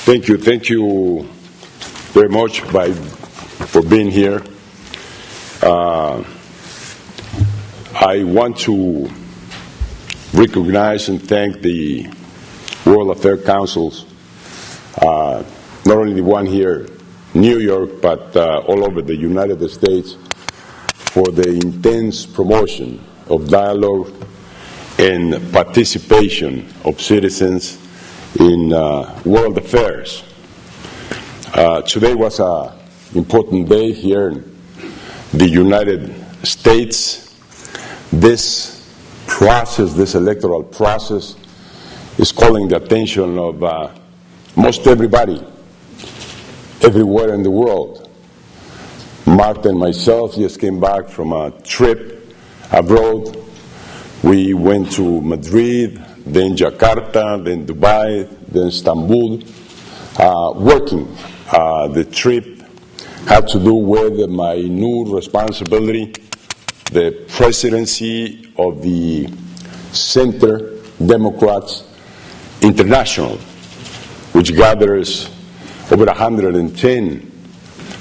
Thank you very much for being here. I want to recognize and thank the World Affairs Councils, not only the one here in New York, but all over the United States, for the intense promotion of dialogue and participation of citizens in world affairs. Today was an important day here in the United States. This process, this electoral process, is calling the attention of most everybody, everywhere in the world. Marta and myself just came back from a trip abroad. We went to Madrid, then Jakarta, then Dubai, then Istanbul, working. The trip had to do with my new responsibility, the presidency of the Center Democrats International, which gathers over 110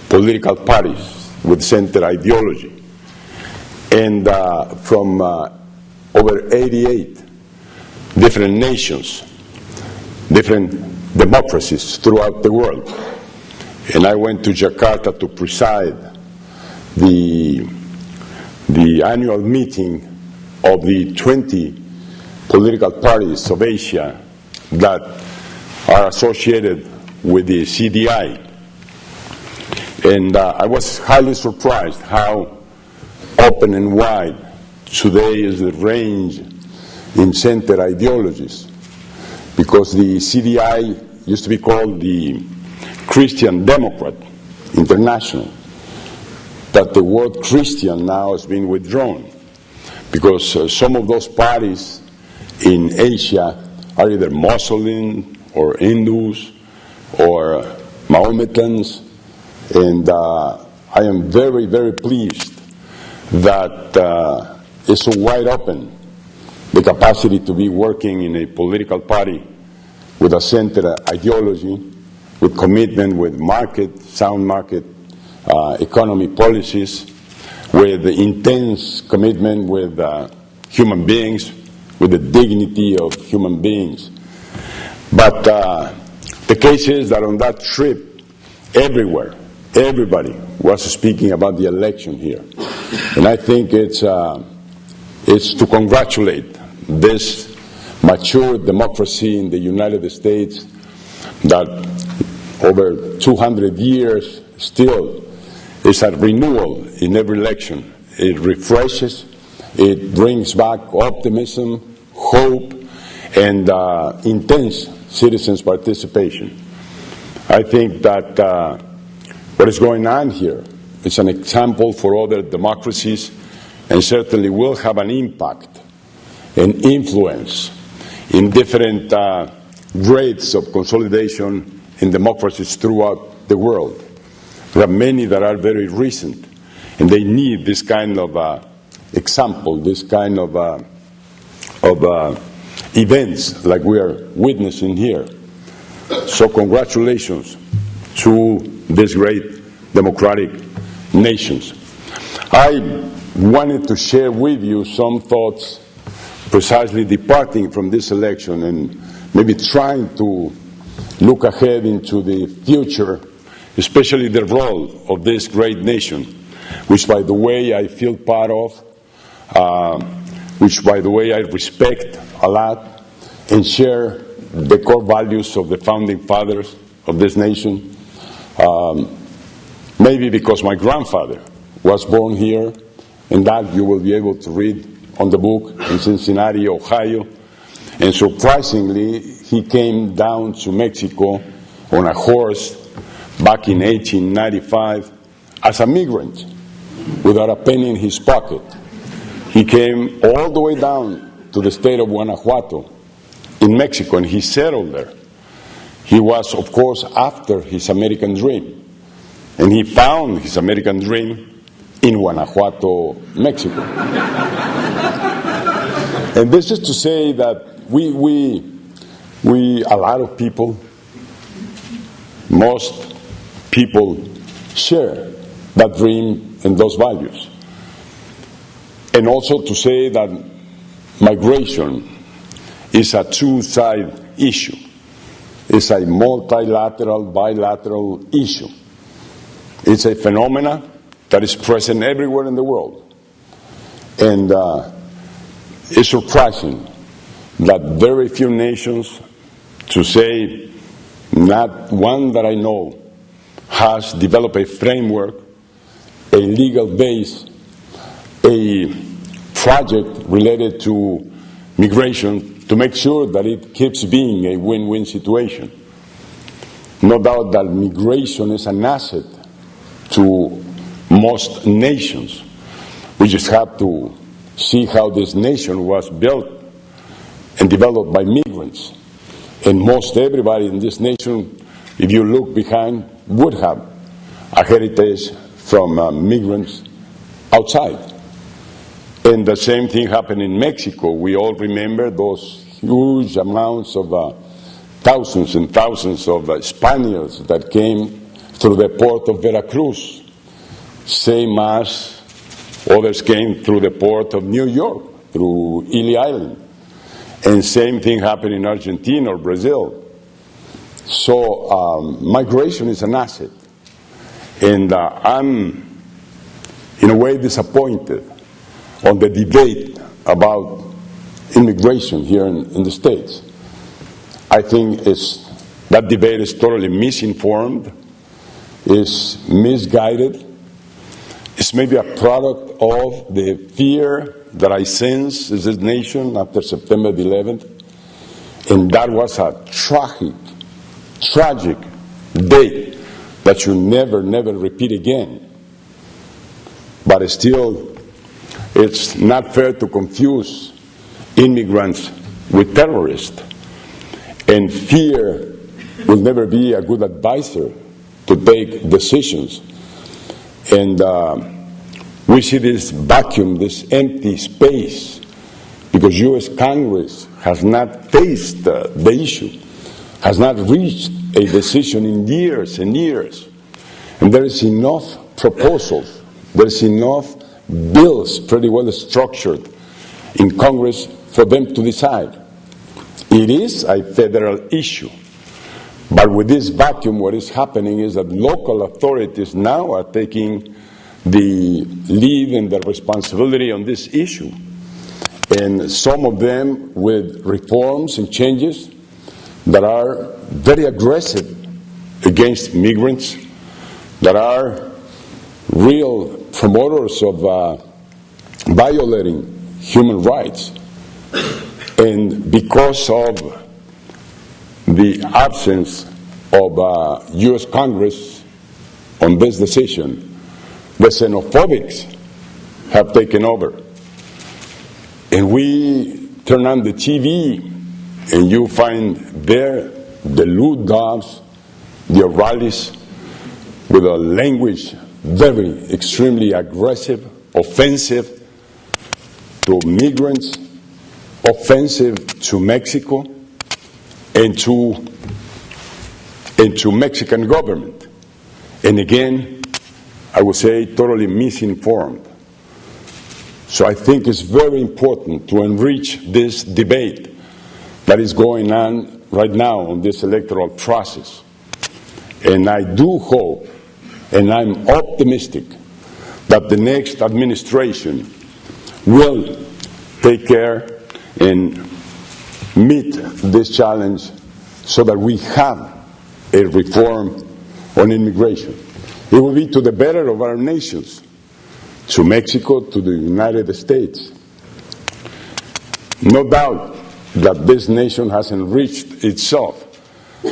political parties with center ideology, and from over 88 different nations, different democracies throughout the world. And I went to Jakarta to preside the annual meeting of the 20 political parties of Asia that are associated with the CDI. And I was highly surprised how open and wide today is the range in center ideologies, because the CDI used to be called the Christian Democrat International, but the word Christian now has been withdrawn, because some of those parties in Asia are either Muslim or Hindus or Mahometans, and I am very, very pleased that it's so wide open, the capacity to be working in a political party with a center ideology, with commitment with sound market economy policies, with intense commitment with human beings, with the dignity of human beings. But the case is that on that trip, everywhere, everybody was speaking about the election here. And I think it's to congratulate this mature democracy in the United States that over 200 years still is a renewal in every election. It refreshes, it brings back optimism, hope, and intense citizens' participation. I think that what is going on here is an example for other democracies, and certainly will have an impact and influence in different grades of consolidation in democracies throughout the world. There are many that are very recent, and they need this kind of example, this kind of events like we are witnessing here. So congratulations to these great democratic nations. I wanted to share with you some thoughts precisely departing from this election and maybe trying to look ahead into the future, especially the role of this great nation, which, by the way, I feel part of, which, by the way, I respect a lot and share the core values of the founding fathers of this nation. Maybe because my grandfather was born here, and that you will be able to read on the book in Cincinnati, Ohio. And surprisingly, he came down to Mexico on a horse back in 1895 as a migrant without a penny in his pocket. He came all the way down to the state of Guanajuato in Mexico, and he settled there. He was, of course, after his American dream. And he found his American dream in Guanajuato, Mexico. And this is to say that we a lot of people most people share that dream and those values. And also to say that migration is a two-sided issue. It's a multilateral, bilateral issue. It's a phenomena that is present everywhere in the world. And it's surprising that very few nations, to say not one that I know, has developed a framework, a legal base, a project related to migration to make sure that it keeps being a win-win situation. No doubt that migration is an asset to most nations. We just have to see how this nation was built and developed by migrants. And most everybody in this nation, if you look behind, would have a heritage from migrants outside. And the same thing happened in Mexico. We all remember those huge amounts of thousands and thousands of Spaniards that came through the port of Veracruz, same as others came through the port of New York, through Ely Island. And same thing happened in Argentina or Brazil. So migration is an asset. And I'm, in a way, disappointed on the debate about immigration here in the States. I think that debate is totally misinformed, is misguided. It's maybe a product of the fear that I sense in this nation after September the 11th. And that was a tragic day that should never repeat again. But still, it's not fair to confuse immigrants with terrorists. And fear will never be a good advisor to take decisions. And we see this vacuum, this empty space, because U.S. Congress has not faced the issue, has not reached a decision in years and years. And there is enough proposals, there is enough bills pretty well structured in Congress for them to decide. It is a federal issue. But with this vacuum, what is happening is that local authorities now are taking the lead and the responsibility on this issue. And some of them with reforms and changes that are very aggressive against migrants, that are real promoters of violating human rights. And because of the absence of U.S. Congress on this decision, the xenophobics have taken over. And we turn on the TV and you find there the lewd dogs, the rallies with a language very extremely aggressive, offensive to migrants, offensive to Mexico and to Mexican government. And again, I would say totally misinformed. So I think it's very important to enrich this debate that is going on right now on this electoral process. And I do hope, and I'm optimistic, that the next administration will take care and meet this challenge so that we have a reform on immigration. It will be to the better of our nations, to Mexico, to the United States. No doubt that this nation has enriched itself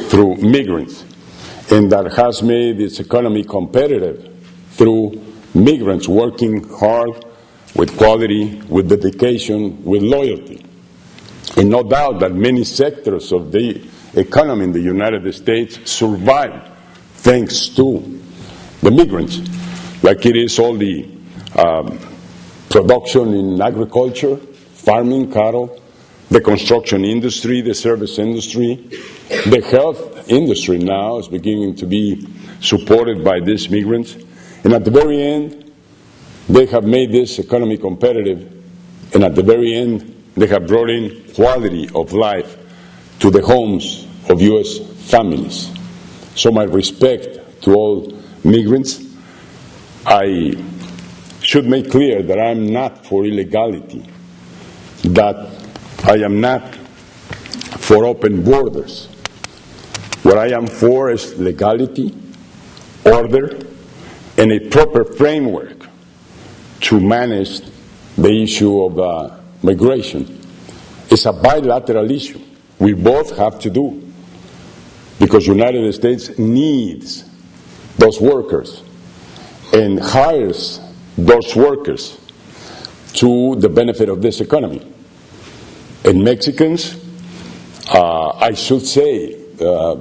through migrants, and that has made its economy competitive through migrants working hard, with quality, with dedication, with loyalty. And no doubt that many sectors of the economy in the United States survive thanks to the migrants, like it is all the production in agriculture, farming, cattle, the construction industry, the service industry, the health industry now is beginning to be supported by these migrants. And at the very end, they have made this economy competitive. And at the very end, they have brought in quality of life to the homes of U.S. families. So my respect to all migrants. I should make clear that I'm not for illegality, that I am not for open borders. What I am for is legality, order, and a proper framework to manage the issue of migration. It's a bilateral issue. We both have to do, because the United States needs those workers and hires those workers to the benefit of this economy. And Mexicans, I should say,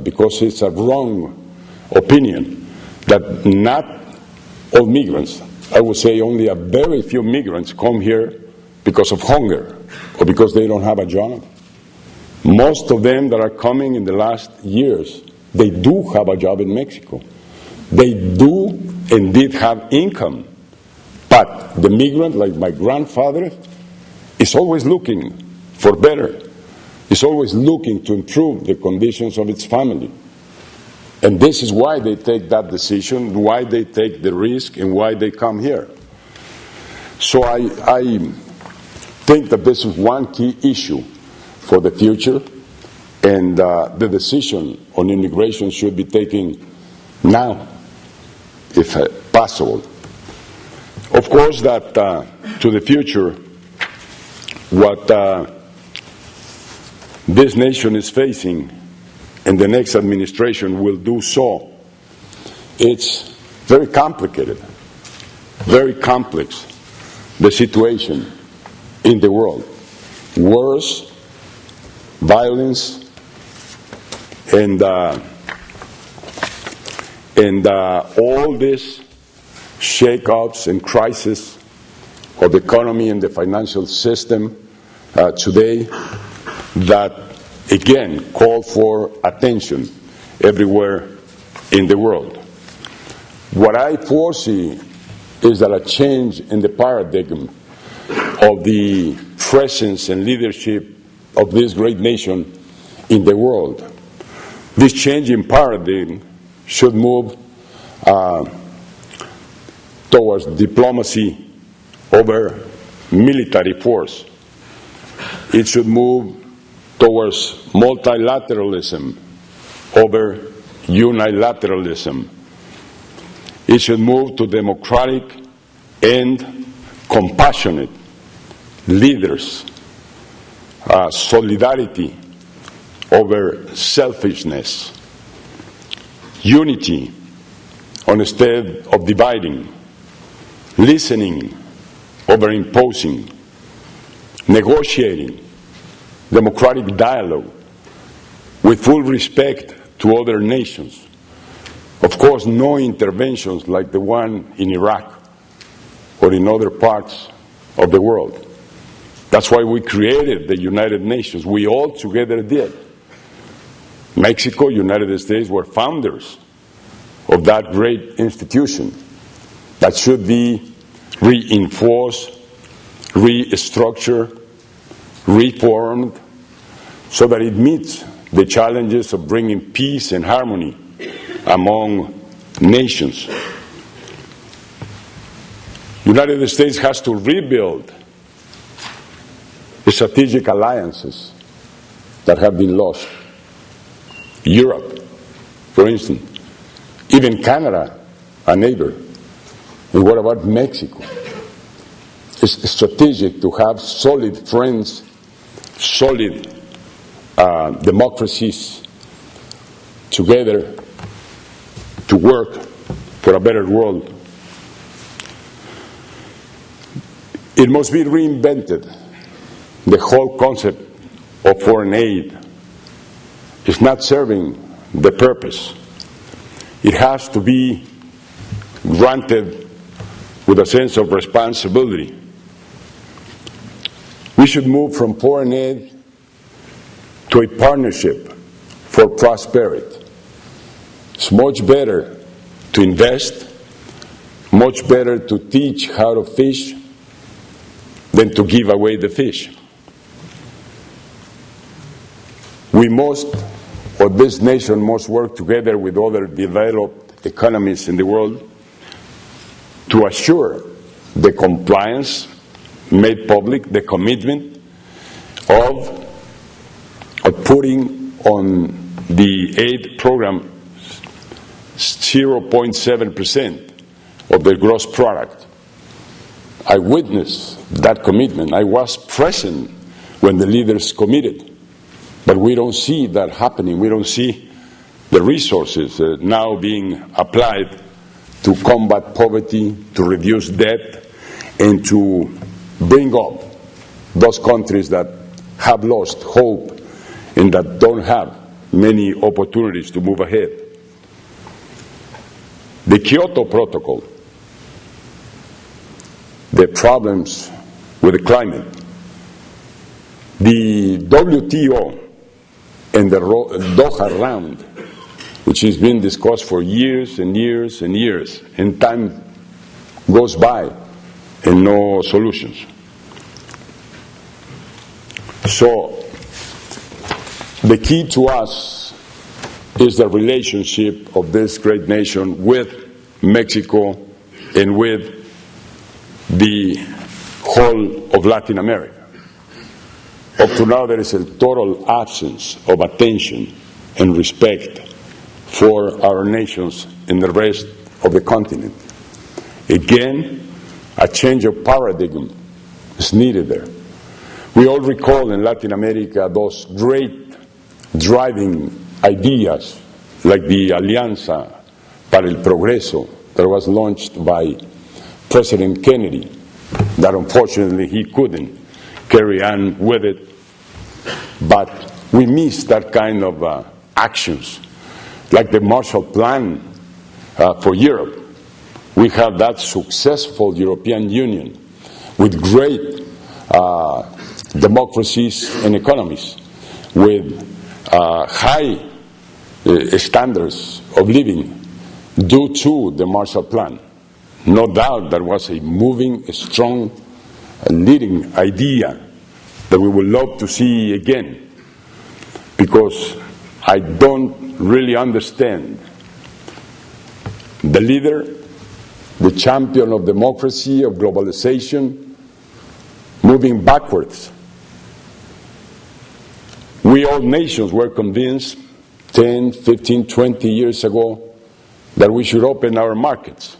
because it's a wrong opinion, that not all migrants, I would say only a very few migrants come here because of hunger or because they don't have a job. Most of them that are coming in the last years, they do have a job in Mexico. They do indeed have income. But the migrant, like my grandfather, is always looking for better. Is always looking to improve the conditions of its family. And this is why they take that decision, why they take the risk, and why they come here. So I think that this is one key issue for the future, and the decision on immigration should be taken now, if possible. Of course, that to the future, what this nation is facing, and the next administration will do so, it's very complicated, very complex, the situation in the world. Wars, violence, and all this shake-ups and crisis of the economy and the financial system today that, again, call for attention everywhere in the world. What I foresee is that a change in the paradigm of the presence and leadership of this great nation in the world. This change in paradigm should move towards diplomacy over military force. It should move towards multilateralism over unilateralism. It should move to democratic and compassionate leaders, solidarity over selfishness, unity instead of dividing, listening over imposing, negotiating, democratic dialogue with full respect to other nations. Of course, no interventions like the one in Iraq or in other parts of the world. That's why we created the United Nations. We all together did. Mexico, United States were founders of that great institution that should be reinforced, restructured, reformed, so that it meets the challenges of bringing peace and harmony among nations. The United States has to rebuild the strategic alliances that have been lost. Europe, for instance, even Canada, a neighbor. And what about Mexico? It's strategic to have solid friends, solid democracies together to work for a better world. It must be reinvented. The whole concept of foreign aid is not serving the purpose. It has to be granted with a sense of responsibility. We should move from foreign aid to a partnership for prosperity. It's much better to invest, much better to teach how to fish than to give away the fish. This nation must work together with other developed economies in the world to assure the compliance made public, the commitment of putting on the aid program 0.7% of the gross product. I witnessed that commitment. I was present when the leaders committed. But we don't see that happening. We don't see the resources now being applied to combat poverty, to reduce debt, and to bring up those countries that have lost hope and that don't have many opportunities to move ahead. The Kyoto Protocol, the problems with the climate, the WTO, and the Doha round, which has been discussed for years and years and years, and time goes by and no solutions. So the key to us is the relationship of this great nation with Mexico and with the whole of Latin America. Up to now, there is a total absence of attention and respect for our nations and the rest of the continent. Again, a change of paradigm is needed there. We all recall in Latin America those great driving ideas like the Alianza para el Progreso that was launched by President Kennedy, that unfortunately he couldn't carry on with it. But we miss that kind of actions, like the Marshall Plan for Europe. We have that successful European Union with great democracies and economies, with high standards of living due to the Marshall Plan. No doubt that was a moving, strong, leading idea that we would love to see again, because I don't really understand the leader, the champion of democracy, of globalization, moving backwards. We all nations were convinced 10, 15, 20 years ago that we should open our markets,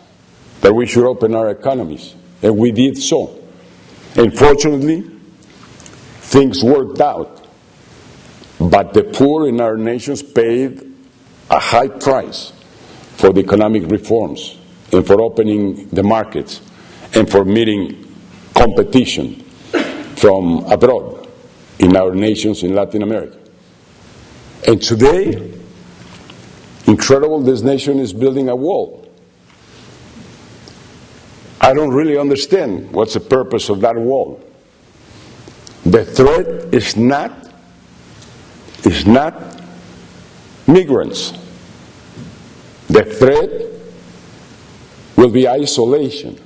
that we should open our economies, and we did so. Unfortunately, things worked out, but the poor in our nations paid a high price for the economic reforms and for opening the markets and for meeting competition from abroad in our nations in Latin America. And today, incredible, this nation is building a wall. I don't really understand what's the purpose of that wall. The threat is not migrants. The threat will be isolation.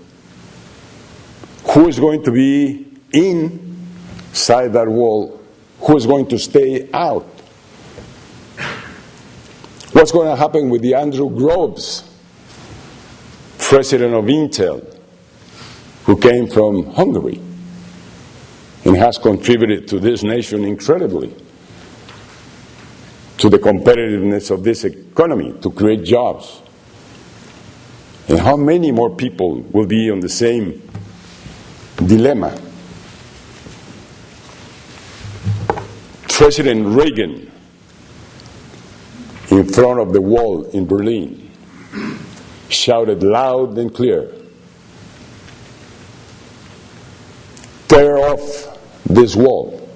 Who is going to be inside that wall? Who is going to stay out? What's going to happen with the Andrew Groves, president of Intel, who came from Hungary and has contributed to this nation incredibly, to the competitiveness of this economy, to create jobs? And how many more people will be on the same dilemma? President Reagan, in front of the wall in Berlin, shouted loud and clear, "Tear off this wall."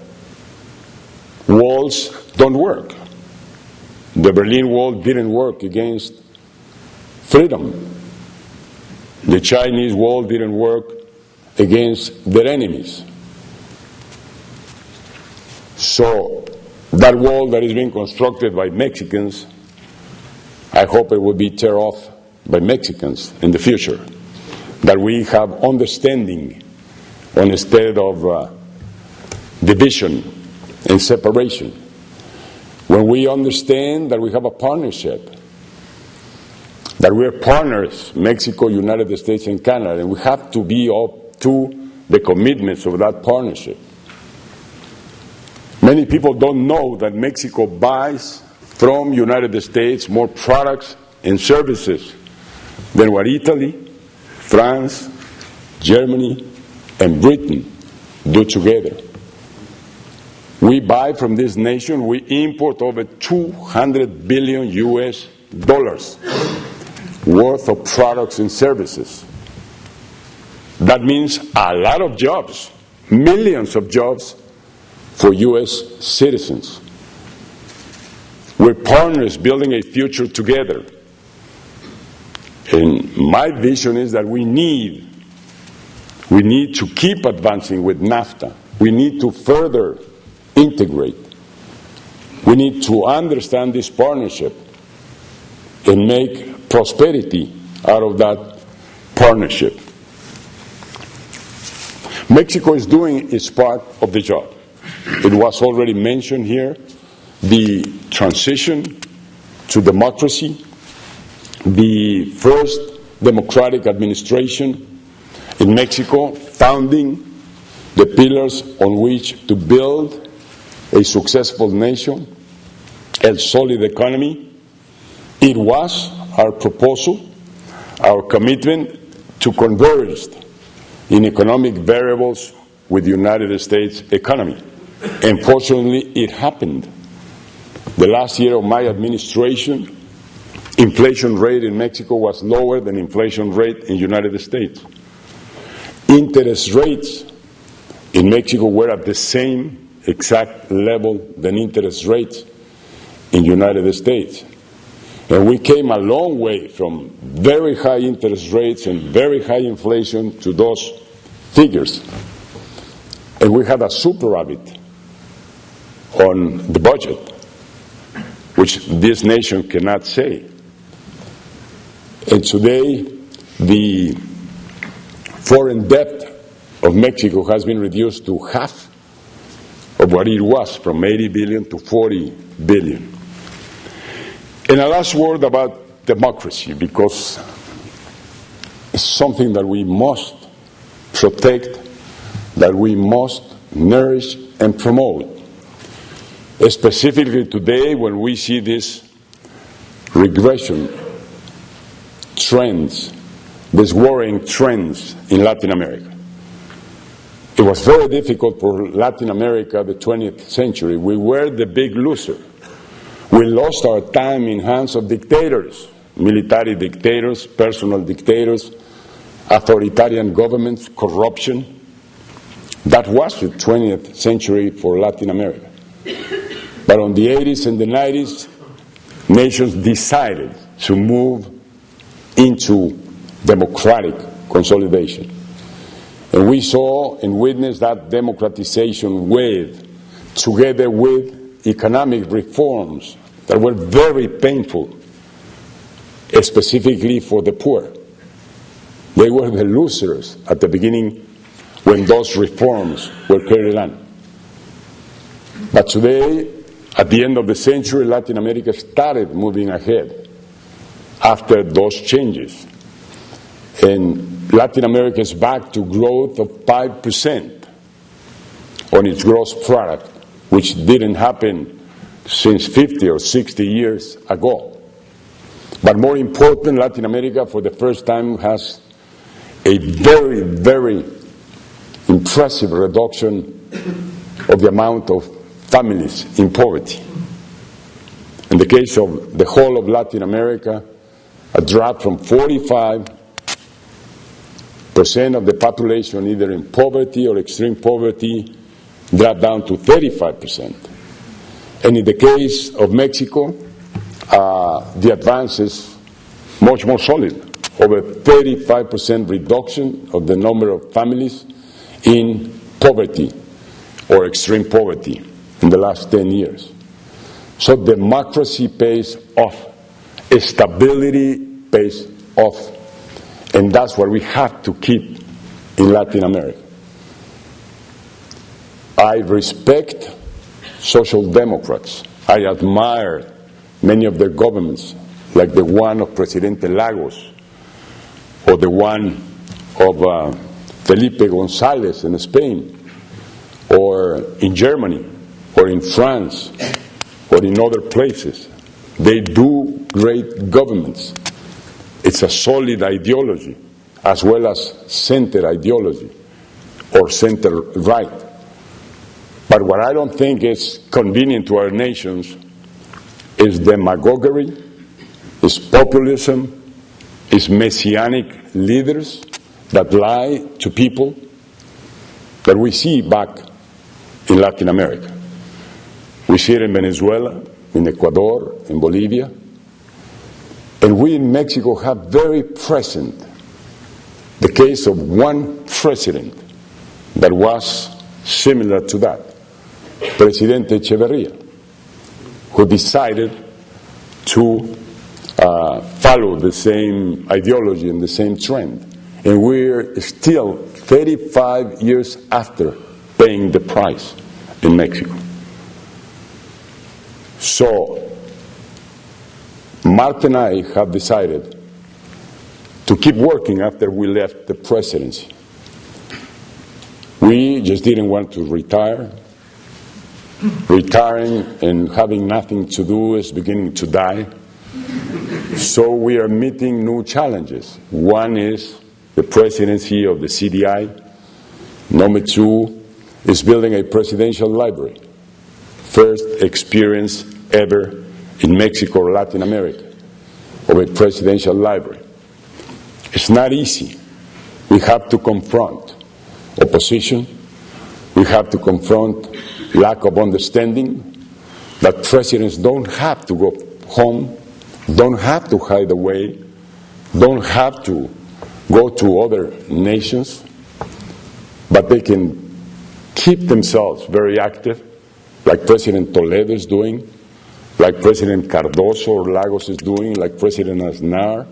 Walls don't work. The Berlin Wall didn't work against freedom. The Chinese Wall didn't work against their enemies. So That wall that is being constructed by Mexicans, I hope it will be torn off by Mexicans in the future. That we have understanding instead of division and separation. When we understand that we have a partnership, that we are partners, Mexico, United States, and Canada, and we have to be up to the commitments of that partnership. Many people don't know that Mexico buys from United States more products and services than what Italy, France, Germany, and Britain do together. We buy from this nation, we import over $200 billion US worth of products and services. That means a lot of jobs, millions of jobs for US citizens. We're partners building a future together. And my vision is that we need to keep advancing with NAFTA. We need to further integrate. We need to understand this partnership and make prosperity out of that partnership. Mexico is doing its part of the job. It was already mentioned here, the transition to democracy, the first democratic administration in Mexico, founding the pillars on which to build a successful nation, a solid economy. It was our proposal, our commitment to converge in economic variables with the United States economy. Unfortunately, it happened. The last year of my administration, inflation rate in Mexico was lower than inflation rate in the United States. Interest rates in Mexico were at the same exact level than interest rates in the United States. And we came a long way from very high interest rates and very high inflation to those figures. And we had a superávit on the budget, which this nation cannot say. And today, the foreign debt of Mexico has been reduced to half of what it was, from 80 billion to 40 billion. And a last word about democracy, because it's something that we must protect, that we must nourish and promote. Specifically today, when we see these regression trends, these worrying trends in Latin America. It was very difficult for Latin America the 20th century. We were the big loser. We lost our time in hands of dictators, military dictators, personal dictators, authoritarian governments, corruption. That was the 20th century for Latin America. But on the 80s and the 90s, nations decided to move into democratic consolidation. And we saw and witnessed that democratization wave, together with economic reforms that were very painful, specifically for the poor. They were the losers at the beginning when those reforms were carried on. But today, at the end of the century, Latin America started moving ahead after those changes. And Latin America is back to growth of 5% on its gross product, which didn't happen since 50 or 60 years ago. But more important, Latin America for the first time has a very, very impressive reduction of the amount of families in poverty. In the case of the whole of Latin America, a drop from 45% of the population either in poverty or extreme poverty dropped down to 35%. And in the case of Mexico, the advance is much more solid, over 35% reduction of the number of families in poverty or extreme poverty in the last 10 years. So democracy pays off. Stability pays off. And that's what we have to keep in Latin America. I respect social democrats. I admire many of their governments, like the one of Presidente Lagos, or the one of Felipe González in Spain, or in Germany, or in France, or in other places. They do great governments. It's a solid ideology, as well as center ideology, or center right. But what I don't think is convenient to our nations is demagoguery, is populism, is messianic leaders that lie to people that we see back in Latin America. We see it in Venezuela, in Ecuador, in Bolivia. And we in Mexico have very present the case of one president that was similar to that, Presidente Echeverría, who decided to follow the same ideology and the same trend. And we're still 35 years after paying the price in Mexico. So, Marta and I have decided to keep working after we left the presidency. We just didn't want to retire. Retiring and having nothing to do is beginning to die. So we are meeting new challenges. One is the presidency of the CDI. Number two is building a presidential library. First experience ever in Mexico or Latin America of a presidential library. It's not easy. We have to confront opposition. We have to confront lack of understanding that presidents don't have to go home, don't have to hide away, don't have to go to other nations, but they can keep themselves very active, like President Toledo is doing, like President Cardoso or Lagos is doing, like President Aznar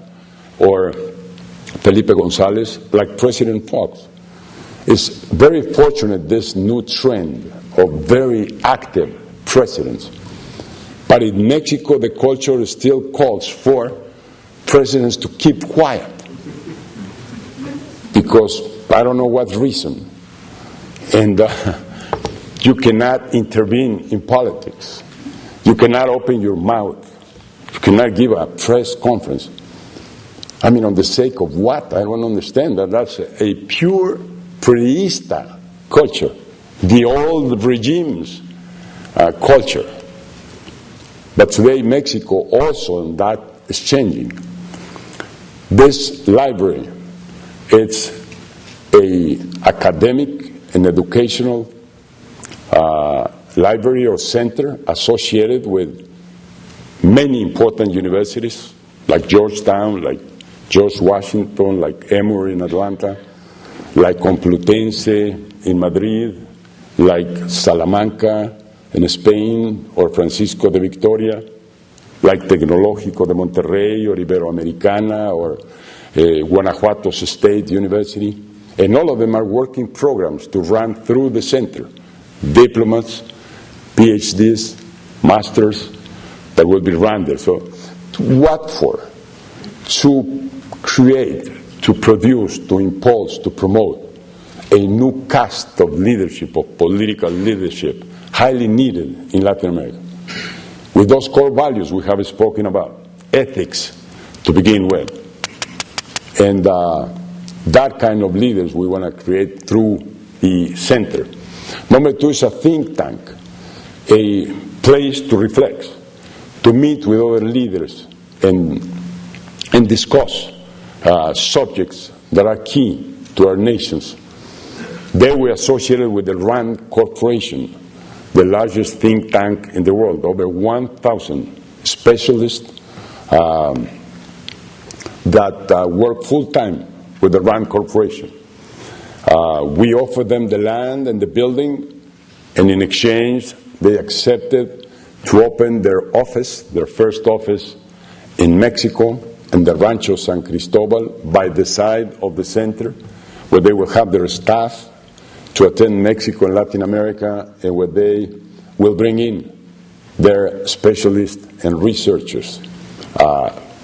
or Felipe González, like President Fox. It's very fortunate, this new trend of very active presidents. But in Mexico, the culture still calls for presidents to keep quiet. Because I don't know what reason. And you cannot intervene in politics. You cannot open your mouth. You cannot give a press conference. I mean, on the sake of what? I don't understand that. That's a pure priista culture. The old regime's culture. But today Mexico also in that is changing. This library, it's an academic and educational library or center associated with many important universities like Georgetown, like George Washington, like Emory in Atlanta, like Complutense in Madrid, like Salamanca in Spain, or Francisco de Victoria, like Tecnológico de Monterrey, or Iberoamericana, or Guanajuato State University. And all of them are working programs to run through the center. Diplomas, PhDs, masters that will be run there. So what for? To create, to produce, to impulse, to promote a new caste of leadership, of political leadership, highly needed in Latin America. With those core values we have spoken about, ethics to begin with. And that kind of leaders we want to create through the center. Number two is a think tank, a place to reflect, to meet with other leaders and discuss subjects that are key to our nations. There we are associated with the RAND Corporation, the largest think tank in the world, over 1,000 specialists that work full-time with the RAND Corporation. We offered them the land and the building, and in exchange they accepted to open their office, their first office in Mexico, in the Rancho San Cristobal, by the side of the center, where they will have their staff to attend Mexico and Latin America, and where they will bring in their specialists and researchers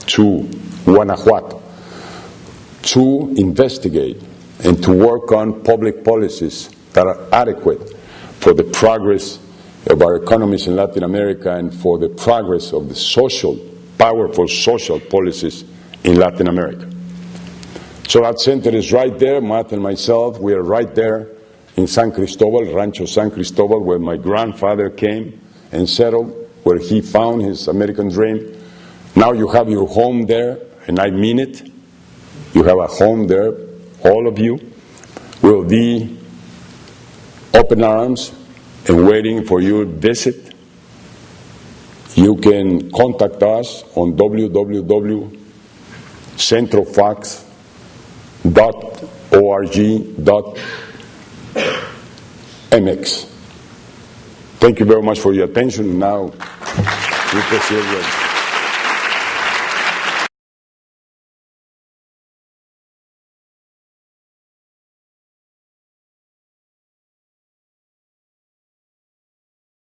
to Guanajuato to investigate and to work on public policies that are adequate for the progress of our economies in Latin America and for the progress of the powerful social policies in Latin America. So that center is right there. Matt and myself, we are right there in San Cristobal, Rancho San Cristobal, where my grandfather came and settled, where he found his American dream. Now you have your home there, and I mean it. You have a home there. All of you will be open arms and waiting for your visit. You can contact us on www.centrofox.org.mx. Thank you very much for your attention. Now, we proceed with